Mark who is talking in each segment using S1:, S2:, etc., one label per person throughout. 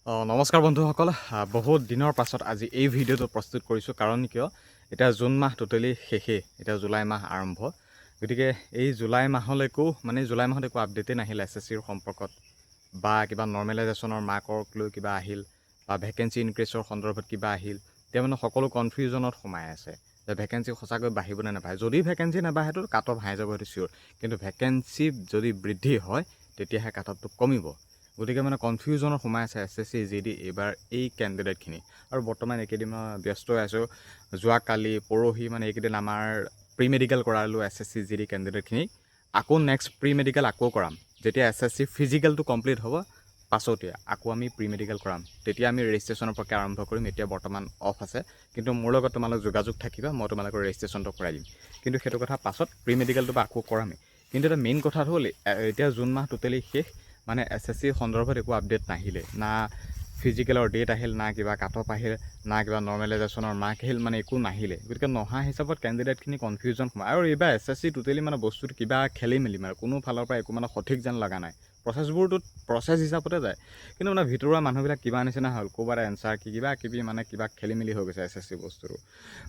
S1: নমস্কাৰ বন্ধুসকল, বহুত দিনৰ পাছত আজি এই ভিডিঅ'টো প্ৰস্তুত কৰিছোঁ। কাৰণ কিয়, এতিয়া জুন মাহ টোটেলি শেষেই, এতিয়া জুলাই মাহ আৰম্ভ। গতিকে এই জুলাই মাহলৈকো জুলাই মাহত একো আপডেটেই নাহিল SSCৰ সম্পৰ্কত, বা কিবা নৰ্মেলাইজেশ্যনৰ মাৰ্কক লৈ কিবা আহিল, বা ভেকেঞ্চি ইনক্ৰিজৰ সন্দৰ্ভত কিবা আহিল। এতিয়া সকলো কনফিউজনত সোমাই আছে যে ভেকেঞ্চি সঁচাকৈ বাঢ়িব নে নাবাঢ়ে। যদি ভেকেঞ্চি নাবাঢ়েতো কাট অফ হাই যাব, সেইটো চিয়'ৰ। কিন্তু ভেকেঞ্চি যদি বৃদ্ধি হয় তেতিয়াহে কাট অফটো কমিব। গতিকে কনফিউজনত সোমাই আছে SSC GD এইবাৰ এই কেণ্ডিডেটখিনি। আৰু বৰ্তমান এইকেইদিন মই ব্যস্ত হৈ আছোঁ। যোৱাকালি পৰহি এইকেইদিন আমাৰ প্ৰি মেডিকেল কৰালোঁ SSC GD কেণ্ডিডেটখিনি। আকৌ নেক্সট প্ৰি মেডিকেল আকৌ কৰাম। যেতিয়া SSC ফিজিকেলটো কমপ্লিট হ'ব পাছতে আকৌ আমি প্ৰি মেডিকেল কৰাম। তেতিয়া আমি ৰেজিষ্ট্ৰেশ্যনৰ প্ৰক্ৰিয়া আৰম্ভ কৰিম। এতিয়া বৰ্তমান অফ আছে, কিন্তু মোৰ লগত তোমালোক যোগাযোগ থাকিবা, মই তোমালোকৰ ৰেজিষ্ট্ৰেশ্যনটো কৰাই দিম। কিন্তু সেইটো কথা পাছত প্ৰি মেডিকেলটো আকৌ কৰামেই। কিন্তু এটা মেইন কথাটো হ'ল, এতিয়া জুন মাহ টোটেলি শেষ, SSC সন্দৰ্ভত একো আপডেট নাহিলে। না ফিজিকেলৰ ডেট আহিল, না কিবা কাট অফ আহিল, না কিবা নৰ্মেলাইজেশ্যনৰ মাৰ্ক আহিল, একো নাহিলে। গতিকে নহা হিচাপত কেণ্ডিডেটখিনি কনফিউজন সোমায়। আৰু এইবাৰ SSC টোটেলি বস্তুটো কিবা খেলি মেলি, কোনো ফালৰ পৰা একো সঠিক যেন লগা নাই। প্ৰচেছবোৰতো প্ৰচেছ হিচাপতে যায়, কিন্তু ভিতৰুৱা মানুহবিলাক কিবা নিচিনা হ'ল, ক'ৰবাত এনচাৰ কিবা কিবি কিবা খেলি মেলি হৈ গৈছে SSC বস্তুটো।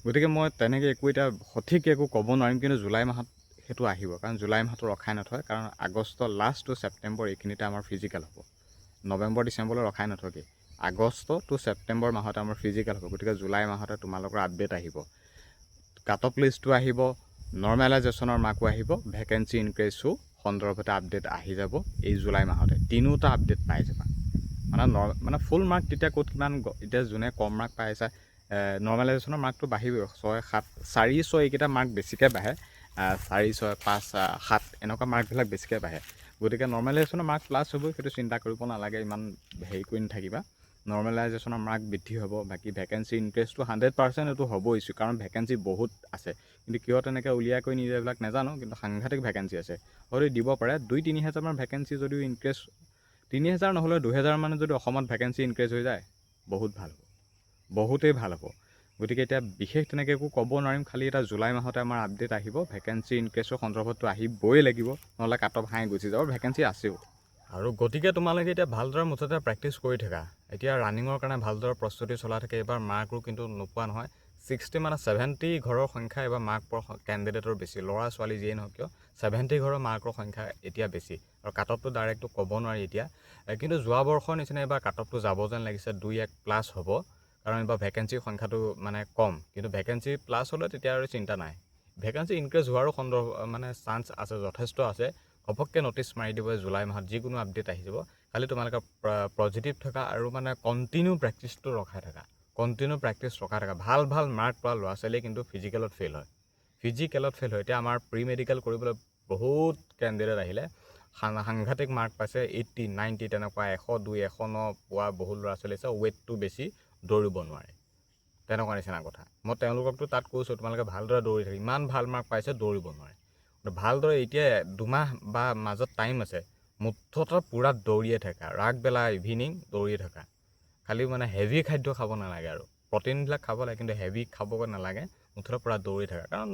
S1: গতিকে মই তেনেকৈ একো এতিয়া সঠিক একো ক'ব নোৱাৰিম। কিন্তু জুলাই মাহত সেইটো আহিব, কাৰণ জুলাই মাহটো ৰখাই নথয়। কাৰণ আগষ্ট লাষ্ট টু ছেপ্টেম্বৰ এইখিনিতে আমাৰ ফিজিকেল হ'ব। নৱেম্বৰ ডিচেম্বৰলৈ ৰখাই নথকে, আগষ্ট টু ছেপ্টেম্বৰ মাহতে আমাৰ ফিজিকেল হ'ব। গতিকে জুলাই মাহতে তোমালোকৰ আপডেট আহিব, কাট অফ লিষ্টটো আহিব, নৰ্মেলাইজেশ্যনৰ মাৰ্কো আহিব, ভেকেঞ্চি ইনক্ৰিজো সন্দৰ্ভতে আপডেট আহি যাব। এই জুলাই মাহতে তিনিওটা আপডেট পাই যাবা। ফুল মাৰ্ক তেতিয়া ক'ত কিমান, এতিয়া যোনে কম মাৰ্ক পাই আছে, নৰ্মেলাইজেশ্যনৰ মাৰ্কটো বাঢ়িবই। 6, 7, 4, 6 এইকেইটা মাৰ্ক বেছিকৈ বাঢ়ে। 4, 6, 5, 7 এনেকুৱা মাৰ্কবিলাক বেছিকৈ বাঢ়ে। গতিকে নৰ্মেলাইজেশ্যনৰ মাৰ্ক প্লাছ হ'ব, সেইটো চিন্তা কৰিব নালাগে, ইমান হেৰি কৰি নাথাকিবা। নৰ্মেলাইজেশ্যনৰ মাৰ্ক বৃদ্ধি হ'ব। বাকী ভেকেঞ্চি ইনক্ৰিজটো 100% এইটো হ'বই, কাৰণ ভেকেঞ্চি বহুত আছে। কিন্তু কিয় তেনেকৈ উলিয়াই কৰি নিয়ে এইবিলাক নাজানো, কিন্তু সাংঘাতিক ভেকেঞ্চি আছে। হয়তো দিব পাৰে 2-3 হাজাৰমান ভেকেঞ্চি যদিও ইনক্ৰিজ, 3,000 নহ'লে 2,000 যদি অসমত ভেকেঞ্চি ইনক্ৰিজ হৈ যায়, বহুত ভাল হ'ব, বহুতেই ভাল হ'ব। গতিকে এতিয়া বিশেষ তেনেকৈ একো ক'ব নোৱাৰিম। খালি এটা জুলাই মাহতে আমাৰ আপডেট আহিব, ভেকেঞ্চি ইনক্ৰিজৰ সন্দৰ্ভতটো আহিবই লাগিব, নহ'লে কাট অফ হাই গুচি যাব। ভেকেঞ্চি আছেও। আৰু গতিকে তোমালোকে এতিয়া ভালদৰে মুঠতে প্ৰেক্টিছ কৰি থাকা। এতিয়া ৰানিঙৰ কাৰণে ভালদৰে প্ৰস্তুতি চলাই থাকে। এইবাৰ মাৰ্কো কিন্তু নোপোৱা নহয়। 70 ঘৰৰ সংখ্যা এইবাৰ মাৰ্ক পোৱা কেণ্ডিডেটৰ বেছি। ল'ৰা ছোৱালী যিয়ে নহওক কিয় 70 ঘৰৰ মাৰ্কৰ সংখ্যা এতিয়া বেছি। আৰু কাট অফটো ডাইৰেক্টটো ক'ব নোৱাৰি এতিয়া। কিন্তু যোৱা বৰ্ষৰ নিচিনা এইবাৰ কাট অফটো যাব যেন লাগিছে, 2-1 প্লাছ হ'ব। কাৰণ এইবাৰ ভেকেঞ্চিৰ সংখ্যাটো কম। কিন্তু ভেকেঞ্চি প্লাছ হ'লে তেতিয়া আৰু চিন্তা নাই। ভেকেঞ্চি ইনক্ৰিজ হোৱাৰো চান্স আছে, যথেষ্ট আছে। ঘপককৈ ন'টিচ মাৰি দিব জুলাই মাহত, যিকোনো আপডেট আহি যাব। খালি তোমালোকে পজিটিভ থকা আৰু কণ্টিনিউ প্ৰেক্টিছটো ৰখাই থাকা। ভাল ভাল মাৰ্ক পোৱা ল'ৰা ছোৱালীয়ে কিন্তু ফিজিকেলত ফেইল হয়। এতিয়া আমাৰ প্ৰি মেডিকেল কৰিবলৈ বহুত কেণ্ডিডেট আহিলে, সাংঘাতিক মাৰ্ক পাইছে, 80, 90 তেনেকুৱা, 102, 109 পোৱা বহুত ল'ৰা ছোৱালী আছে। ৱেইটটো বেছি, দৌৰিব নোৱাৰে, তেনেকুৱা নিচিনা কথা। মই তেওঁলোককতো তাত কৈছোঁ, তোমালোকে ভালদৰে দৌৰি থাকা। ইমান ভাল মাৰ্ক পাইছে, দৌৰিব নোৱাৰে। ভালদৰে এতিয়া 2 মাহ বা মাজত টাইম আছে, মুঠতে পূৰা দৌৰিয়ে থাকা। আগবেলা ইভিনিং দৌৰিয়ে থাকা। খালি হেভি খাদ্য খাব নালাগে, আৰু প্ৰটিনবিলাক খাব লাগে, কিন্তু হেভি খাব নালাগে। মুঠতে পূৰা দৌৰি থাকা, কাৰণ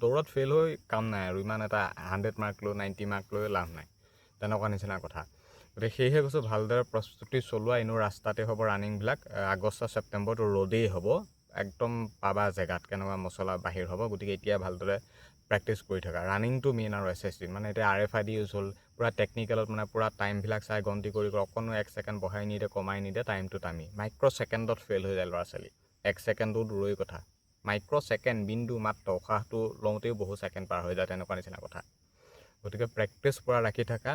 S1: দৌৰত ফেইল হৈ কাম নাই। আৰু ইমান এটা 100 মাৰ্ক লৈ 90 মাৰ্ক লৈ লাভ নাই, তেনেকুৱা নিচিনা কথা। গতিকে সেয়েহে কৈছোঁ, ভালদৰে প্ৰস্তুতি চলোৱা। এনেও ৰাস্তাতে হ'ব ৰানিংবিলাক। আগষ্ট ছেপ্টেম্বৰটো ৰ'দেই হ'ব, একদম পাবা জেগাত কেনেকুৱা মছলা বাহিৰ হ'ব। গতিকে এতিয়া ভালদৰে প্ৰেক্টিছ কৰি থাকা। ৰানিংটো মেইন। আৰু SSC এতিয়া RFID ইউজ হ'ল, পূৰা টেকনিকেলত পূৰা টাইমবিলাক চাই গন্তি কৰি অকণো 1 ছেকেণ্ড বঢ়াই নিদিয়ে, কমাই নিদিয়ে, টাইমটো টানি মাইক্ৰ' ছেকেণ্ডত ফেইল হৈ যায় ল'ৰা ছোৱালী। 1 ছেকেণ্ডো দূৰৈ কথা, মাইক্ৰ' ছেকেণ্ড, বিন্দু মাত্ৰ উশাহটো লওঁতেও বহু ছেকেণ্ড পাৰ হৈ যায়, তেনেকুৱা নিচিনা কথা। গতিকে প্ৰেক্টিছ পূৰা ৰাখি থাকা।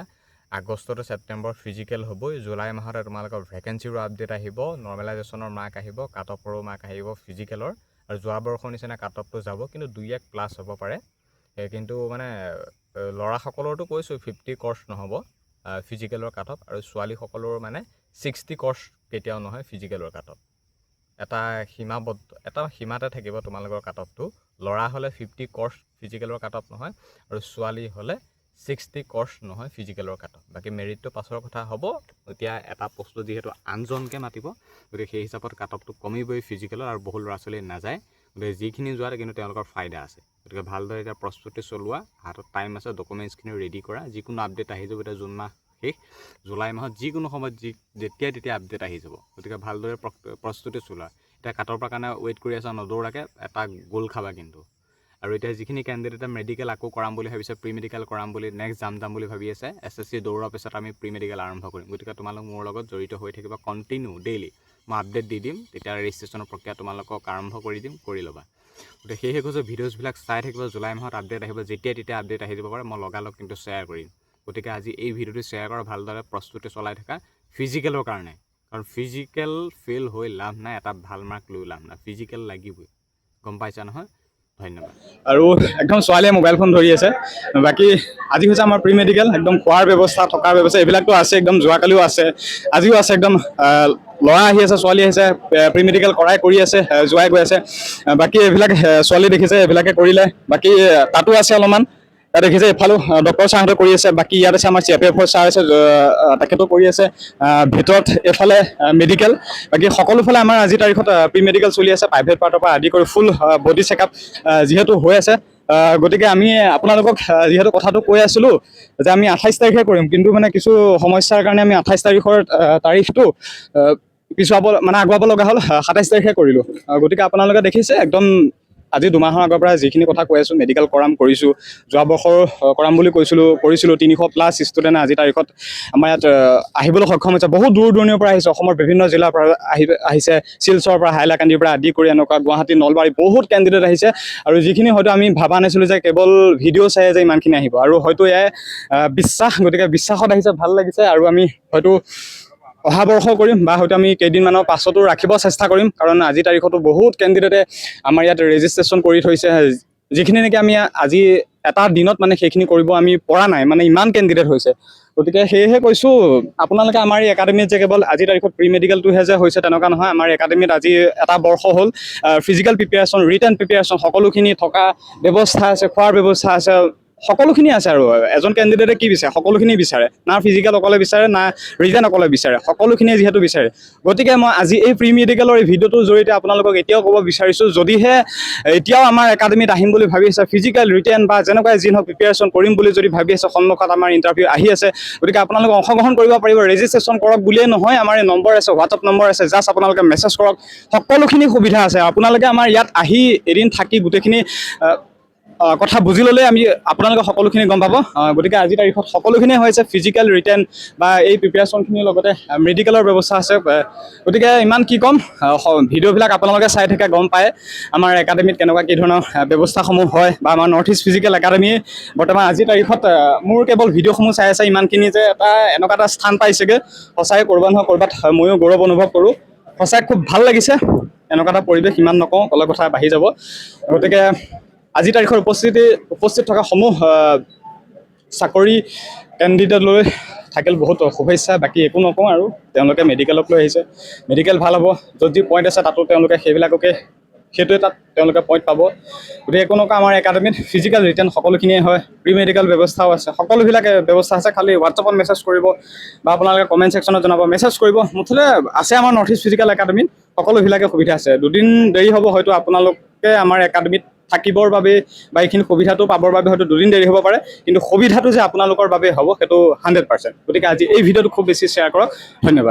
S1: আগষ্ট টু ছেপ্টেম্বৰ ফিজিকেল হ'বই। জুলাই মাহতে তোমালোকৰ ভেকেঞ্চিৰো আপডেট আহিব, নৰ্মেলাইজেশ্যনৰ মাৰ্ক আহিব, কাট অফৰো মাৰ্ক আহিব ফিজিকেলৰ। আৰু যোৱা বৰ্ষৰ নিচিনা কাট অফটো যাব, কিন্তু 2-1 প্লাছ হ'ব পাৰে। কিন্তু ল'ৰাসকলৰতো কৈছোঁ 50 কৰ্চ নহ'ব ফিজিকেলৰ কাট অফ, আৰু ছোৱালীসকলৰ 60 কৰ্চ কেতিয়াও নহয় ফিজিকেলৰ কাট অফ। এটা সীমাতে থাকিব তোমালোকৰ কাট অফটো। ল'ৰা হ'লে 50 কৰ্চ ফিজিকেলৰ কাট অফ নহয়, আৰু ছোৱালী হ'লে 60 কৰ্চ নহয় ফিজিকেলৰ কাট অফ। বাকী মেৰিটটো পাছৰ কথা হ'ব। এতিয়া এটা পোষ্ট যিহেতু আনজনকৈ মাতিব, গতিকে সেই হিচাপত কাট অফটো কমিবই ফিজিকেলত, আৰু বহু ল'ৰা ছোৱালী নাযায়। গতিকে যিখিনি যোৱাত কিন্তু তেওঁলোকৰ ফাইদা আছে। গতিকে ভালদৰে এতিয়া প্ৰস্তুতি চলোৱা, হাতত টাইম আছে, ডকুমেণ্টছখিনি ৰেডি কৰা। যিকোনো আপডেট আহি যাব। এতিয়া জুন মাহ শেষ জুলাই মাহত যিকোনো সময়ত যেতিয়াই তেতিয়া আপডেট আহি যাব গতিকে ভালদৰে প্ৰস্তুতি চলোৱা এতিয়া কাটৰ পৰা কাৰণে ৱেইট কৰি আছা নদৌৰাকৈ এটা গোল খাবা কিন্তু আৰু এতিয়া যিখিনি কেণ্ডিডেটে মেডিকেল আকৌ কৰাম বুলি ভাবিছে প্ৰি মেডিকেল কৰাম বুলি নেক্সট যাম বুলি ভাবি আছে SSC দৌৰাৰ পিছত আমি প্ৰি মেডিকেল আৰম্ভ কৰিম গতিকে তোমালোক মোৰ লগত জড়িত হৈ থাকিবা কণ্টিনিউ ডেইলি মই আপডেট দি দিম তেতিয়া ৰেজিষ্ট্ৰেশ্যনৰ প্ৰক্ৰিয়া তোমালোকক আৰম্ভ কৰি দিম কৰি ল'বা গতিকে সেয়েহে কৈছোঁ ভিডিঅ'ছবিলাক চাই থাকিব জুলাই মাহত আপডেট আহিব যেতিয়া তেতিয়া আপডেট আহি যাব পাৰে মই লগালগ কিন্তু শ্বেয়াৰ কৰিম গতিকে আজি এই ভিডিঅ'টো শ্বেয়াৰ কৰা ভালদৰে প্ৰস্তুতি চলাই থকা ফিজিকেলৰ কাৰণে কাৰণ ফিজিকেল ফেইল হৈ লাভ নাই এটা ভাল মাৰ্ক লৈ লাভ নাই ফিজিকেল লাগিবই গম পাইছা নহয় ধন্যবাদ
S2: আৰু একদম ছোৱালীয়ে মোবাইল ফোন ধৰি আছে বাকী আজি হৈছে আমাৰ প্ৰি মেডিকেল একদম খোৱাৰ ব্যৱস্থা থকাৰ ব্যৱস্থা এইবিলাকতো আছে একদম যোৱাকালিও আছে আজিও আছে একদম ল'ৰা আহি আছে ছোৱালী আহিছে প্ৰি মেডিকেল কৰাই কৰি আছে যোৱাই গৈ আছে বাকী এইবিলাক ছোৱালী দেখিছে এইবিলাকে কৰিলে বাকী তাতো আছে অলপমান তাত দেখিছে এইফালেও ডক্টৰ ছাৰহঁতে কৰি আছে বাকী ইয়াত আছে আমাৰ CFF ছাৰ আছে তেখেতো কৰি আছে ভিতৰত এইফালে মেডিকেল বাকী সকলোফালে আমাৰ আজিৰ তাৰিখত প্ৰি মেডিকেল চলি আছে প্ৰাইভেট পাৰ্টৰ পৰা আদি কৰি ফুল বডি চেকআপ যিহেতু হৈ আছে গতিকে আমি আপোনালোকক যিহেতু কথাটো কৈ আছিলোঁ যে আমি 28 তাৰিখে কৰিম কিন্তু মানে কিছু সমস্যাৰ কাৰণে আমি 28 তাৰিখৰ তাৰিখটো পিছুৱাব মানে আগুৱাব লগা হ'ল 27 তাৰিখে কৰিলোঁ গতিকে আপোনালোকে দেখিছে একদম আজি 2 মাহৰ আগৰ পৰা যিখিনি কথা কৈ আছোঁ মেডিকেল কৰিছোঁ যোৱা বছৰ কৰাম বুলি কৰিছিলোঁ 300+ ষ্টুডেণ্ট আজি তাৰিখত আমাৰ ইয়াত আহিবলৈ সক্ষম হৈছে বহুত দূৰ দূৰণিৰ পৰা আহিছে অসমৰ বিভিন্ন জিলাৰ পৰা আহিছে শিলচৰৰ পৰা হাইলাকান্দিৰ পৰা আদি কৰি এনেকুৱা গুৱাহাটী নলবাৰী বহুত কেণ্ডিডেট আহিছে আৰু যিখিনি হয়তো আমি ভাবা নাছিলোঁ যে কেৱল ভিডিঅ' চাই যে ইমানখিনি আহিব আৰু হয়তো এয়াই বিশ্বাস গতিকে বিশ্বাসত আহিছে ভাল লাগিছে আৰু আমি হয়তো অহা বৰ্ষ কৰিম বা হয়তো আমি কেইদিনমানৰ পাছতো ৰাখিব চেষ্টা কৰিম কাৰণ আজি তাৰিখতো বহুত কেণ্ডিডেটে আমাৰ ইয়াত ৰেজিষ্ট্ৰেশ্যন কৰি থৈছে যিখিনি নেকি আমি আজি এটা দিনত মানে সেইখিনি কৰিব আমি পৰা নাই মানে ইমান কেণ্ডিডেট হৈছে গতিকে সেয়েহে কৈছোঁ আপোনালোকে আমাৰ এই একাডেমিত যে কেৱল আজি তাৰিখত প্ৰি মেডিকেলটোহে যে হৈছে তেনেকুৱা নহয় আমাৰ একাডেমিত আজি এটা বৰ্ষ হ'ল ফিজিকেল প্ৰিপেয়াৰেশ্যন ৰিটেন প্ৰিপেয়াৰেশ্যন সকলোখিনি থকা ব্যৱস্থা আছে খোৱাৰ ব্যৱস্থা আছে সকলোখিনি আছে আৰু এজন কেণ্ডিডেটে কি বিচাৰে সকলোখিনি বিচাৰে না ফিজিকেল অকলে বিচাৰে না ৰিটেন অকলে বিচাৰে সকলোখিনিয়ে যিহেতু বিচাৰে গতিকে মই আজি এই প্ৰি মেডিকেলৰ এই ভিডিঅ'টোৰ জৰিয়তে আপোনালোকক এতিয়াও ক'ব বিচাৰিছোঁ যদিহে এতিয়াও আমাৰ একাডেমিত আহিম বুলি ভাবি আছে ফিজিকেল ৰিটেন বা যেনেকুৱাই যি হওক প্ৰিপেয়াৰেশ্যন কৰিম বুলি যদি ভাবি আছে সন্মুখত আমাৰ ইণ্টাৰভিউ আহি আছে গতিকে আপোনালোকে অংশগ্ৰহণ কৰিব পাৰিব ৰেজিষ্ট্ৰেশ্যন কৰক বুলিয়ে নহয় আমাৰ এই নম্বৰ আছে হোৱাটছআপ নম্বৰ আছে জাষ্ট আপোনালোকে মেছেজ কৰক সকলোখিনি সুবিধা আছে আপোনালোকে আমাৰ ইয়াত আহি এদিন থাকি গোটেইখিনি কথা বুজি ল'লে আমি আপোনালোকে সকলোখিনি গম পাব গতিকে আজি তাৰিখত সকলোখিনিয়ে হৈছে ফিজিকেল ৰিটেন বা এই প্ৰিপেয়াৰেশ্যনখিনিৰ লগতে মেডিকেলৰ ব্যৱস্থা আছে গতিকে ইমান কি ক'ম ভিডিঅ'বিলাক আপোনালোকে চাই থাকে গম পায় আমাৰ একাডেমিত কেনেকুৱা কি ধৰণৰ ব্যৱস্থাসমূহ হয় বা আমাৰ নৰ্থ ইষ্ট ফিজিকেল একাডেমি বৰ্তমান আজি তাৰিখত মোৰ কেৱল ভিডিঅ'সমূহ চাই আছে ইমানখিনি যে এটা এনেকুৱা এটা স্থান পাইছেগৈ সঁচাই ক'ৰবাত নহয় ক'ৰবাত ময়ো গৌৰৱ অনুভৱ কৰোঁ সঁচাই খুব ভাল লাগিছে এনেকুৱা এটা পৰিৱেশ ইমান নকওঁ ক'লে কথা বাঢ়ি যাব গতিকে আজি তাৰিখৰ উপস্থিত থকা সমূহ চাকৰি কেণ্ডিডেট লৈ থাকিল বহুত শুভেচ্ছা বাকী একো নকওঁ আৰু তেওঁলোকে মেডিকেলক লৈ আহিছে মেডিকেল ভাল হ'ব য'ত যি পইণ্ট আছে তাতো তেওঁলোকে সেইবিলাককে সেইটোৱে তাত তেওঁলোকে পইণ্ট পাব গতিকে একো নকওঁ আমাৰ একাডেমিত ফিজিকেল ৰিটেন সকলোখিনিয়ে হয় প্ৰি মেডিকেল ব্যৱস্থাও আছে সকলোবিলাকে ব্যৱস্থা আছে খালি হোৱাটছআপত মেছেজ কৰিব বা আপোনালোকে কমেণ্ট ছেকশ্যনত জনাব মেছেজ কৰিব মুঠতে আছে আমাৰ নৰ্থ ইষ্ট ফিজিকেল একাডেমিত সকলোবিলাকে সুবিধা আছে দুদিন দেৰি হ'ব হয়তো আপোনালোকে আমাৰ একাডেমিত থাকিবৰ বাবে বা এইখিনি সুবিধাটো পাবৰ বাবে হয়তো দুদিন দেৰি হ'ব পাৰে কিন্তু সুবিধাটো যে আপোনালোকৰ বাবে হ'ব সেইটো 100% গতিকে আজি এই ভিডিঅ'টো খুব বেছি শ্বেয়াৰ কৰক ধন্যবাদ